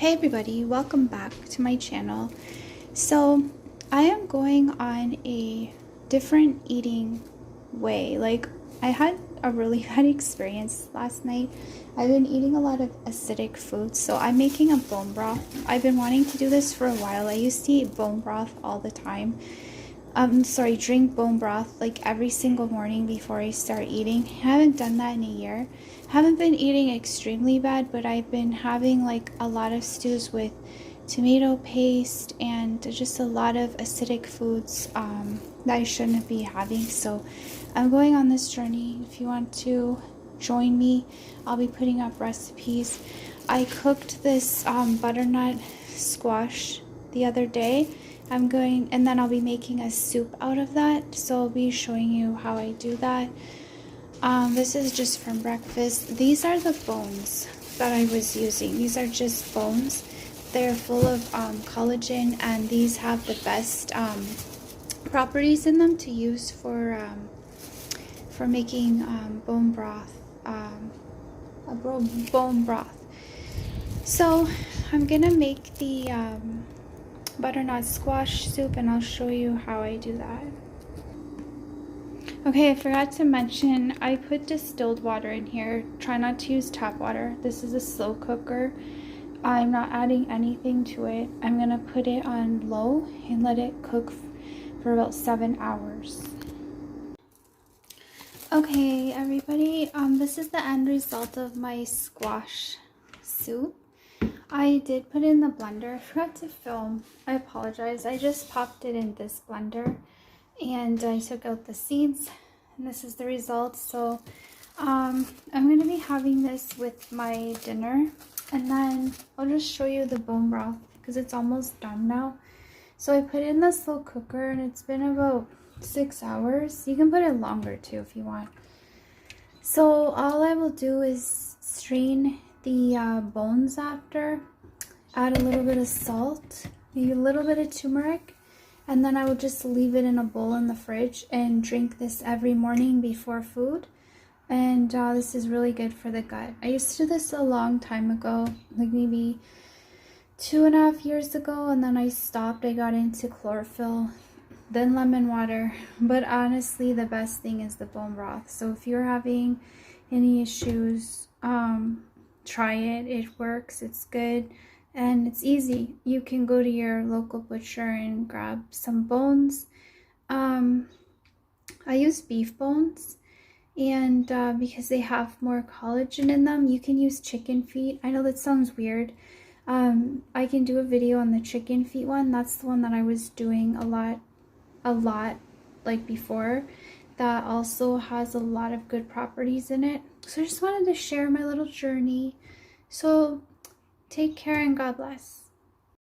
Hey everybody, welcome back to my channel. So I am going on a different eating way. Like, I had a really bad experience last night. I've been eating a lot of acidic foods, so I'm making a bone broth. I've been wanting to do this for a while. I used to eat bone broth all the time. Drink bone broth like every single morning before I start eating. I haven't done that in a year. Haven't been eating extremely bad, but I've been having like a lot of stews with tomato paste and just a lot of acidic foods that I shouldn't be having. So I'm going on this journey. If you want to join me, I'll be putting up recipes. I cooked this butternut squash the other day. And then I'll be making a soup out of that, so I'll be showing you how I do that. This is just from breakfast. These are the bones that I was using. These are just bones. They're full of collagen, and these have the best properties in them to use for making bone broth, bone broth. So I'm gonna make the butternut squash soup, and I'll show you how I do that. Okay, I forgot to mention I put distilled water in here. Try not to use tap water. This is a slow cooker. I'm not adding anything to it. I'm gonna put it on low and let it cook for about 7 hours. Okay, everybody, this is the end result of my squash soup. I did put it in the blender. I forgot to film. I apologize. I just popped it in this blender and I took out the seeds, and this is the result. So I'm going to be having this with my dinner, and then I'll just show you the bone broth because it's almost done now. So I put it in the slow cooker and it's been about 6 hours. You can put it longer too if you want. So all I will do is strain the bones after, add a little bit of salt, maybe a little bit of turmeric, and then I will just leave it in a bowl in the fridge and drink this every morning before food. And this is really good for the gut. I used to do this a long time ago, like maybe 2.5 years ago, and then I stopped. I got into chlorophyll, then lemon water, but honestly the best thing is the bone broth. So if you're having any issues, try it. It works. It's good, and it's easy. You can go to your local butcher and grab some bones. I use beef bones, and because they have more collagen in them. You can use chicken feet. I know that sounds weird. I can do a video on the chicken feet one. That's the one that I was doing a lot like before. That also has a lot of good properties in it. So I just wanted to share my little journey. So take care and God bless.